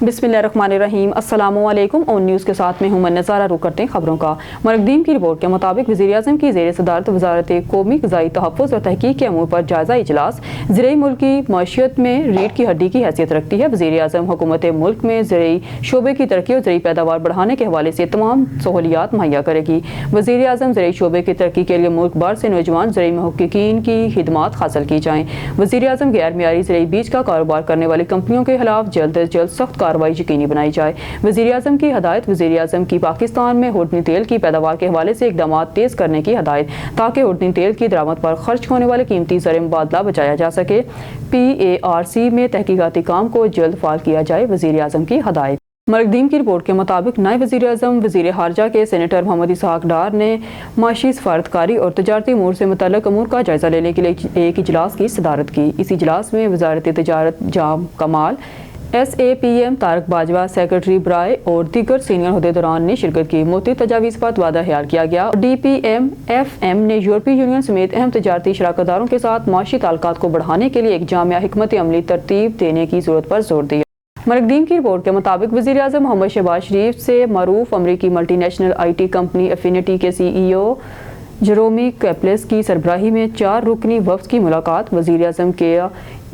बिस्मिल्लाहिर्रहमानिर्रहीम। अस्सलामुअलैकुम। On news के साथ में हूँ मैं नज़ारा। रुख करते हैं खबरों का। मरकदीम की रिपोर्ट के मुताबिक वज़ीर-ए-आज़म की ज़ेर सदारत वज़ारत क़ौमी ग़िज़ाई तहफ़्फ़ुज़ व तहक़ीक़ के अमूर पर जायज़ा इजलास ज़राई मुल्क की मईशत में रीढ़ की हड्डी की हैसियत रखती है। वज़ीर-ए-आज़म हुकूमत मुल्क में ज़राई शोबे की तरक्की और ज़राई पैदावार बढ़ाने के हवाले से तमाम सहूलियात मुहैया करेगी। वज़ीर-ए-आज़म ज़राई शोबे की तरक्की के लिए मुल्क भर से नौजवान ज़राई महक़्क़ीन की खिदमात हासिल की जाएँ। वज़ीर-ए-आज़म गैर मियारी ज़राई बीज का कारोबार करने वाली कंपनियों के खिलाफ जल्द अज जल्द सख्त कार्रवाई यकीनी बनाई जाए। वज़ीर-ए-आज़म की हदायत। वज़ीर-ए-आज़म की पाकिस्तान में हुर्दनी तेल की पैदावार के हवाले से इक़दामात तेज़ करने की हदायत, ताकि हुर्दनी तेल की दरामद पर खर्च होने वाले कीमती ज़र मुबादला बचाया जा सके। PARC में तहकीकाती काम को जल्द फ़ाल किया जाए। वज़ीर-ए-आज़म की हदायत। मरकदीम की रिपोर्ट के मुताबिक नायब वज़ीर-ए-आज़म वज़ीर ख़ारजा के सेनेटर मोहम्मद इसहाक़ डार ने माशी सफारतकारी और तजारती अमूर से मुतल्लिक़ अमूर का जायज़ा लेने के लिए एक इजलास की सदारत की। इस इजलास में वज़ारत तजारत जाम कमाल, SAPM तारक बाजवा, सेक्रेटरी ब्राय और दीगर सीनियर अहदेदारान ने शिरकत की। मोती तजावीज़ पर वादा ख्याल किया गया। DPM-FM ने यूरोपीय यूनियन समेत अहम तजारती शराकतदारों के साथ माशी ताल्लुकात को बढ़ाने के लिए एक जामिया हिकमत अमली तरतीब देने की ज़रूरत पर जोर दिया। मरकदीम की रिपोर्ट के मुताबिक वज़ीर-ए-आज़म मोहम्मद शहबाज शरीफ से मरूफ अमरीकी मल्टीनेशनल IT कंपनी एफिनिटी के CEO जेरोमी कैपलेस की सरबराही में 4 रुकनी वफ़द की मुलाकात। वज़ीर-ए-आज़म के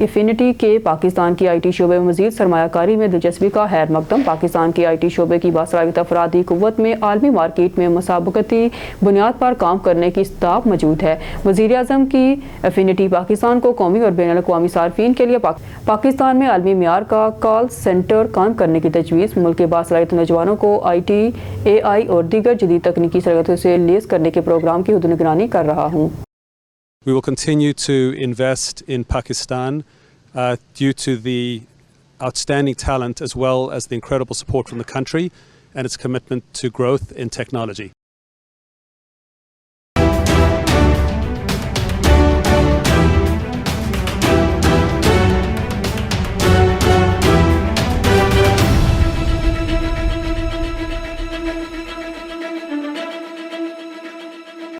एफिनिटी के पाकिस्तान की IT शोबे में मज़ीद सरमायाकारी में दिलचस्पी का खैर मकदम। पाकिस्तान की IT शोबे की बासलाहियत अफरादी क़ुव्वत में आलमी मार्केट में मुसाबकती बुनियाद पर काम करने की इस्ताब मौजूद है। वज़ीर-ए-आज़म की एफिनिटी पाकिस्तान को कौमी और बैनुल अक़वामी सार्फिन के लिए पाकिस्तान में आलमी मियार का कॉल सेंटर कायम करने की तजवीज़, मुल्क के बासलाहियत नौजवानों को IT, AI और दीगर जदीद तकनीकी सलाहियतों से लैस करने के प्रोग्राम की निगरानी कर रहा हूँ। We will continue to invest in Pakistan due to the outstanding talent as well as the incredible support from the country and its commitment to growth in technology.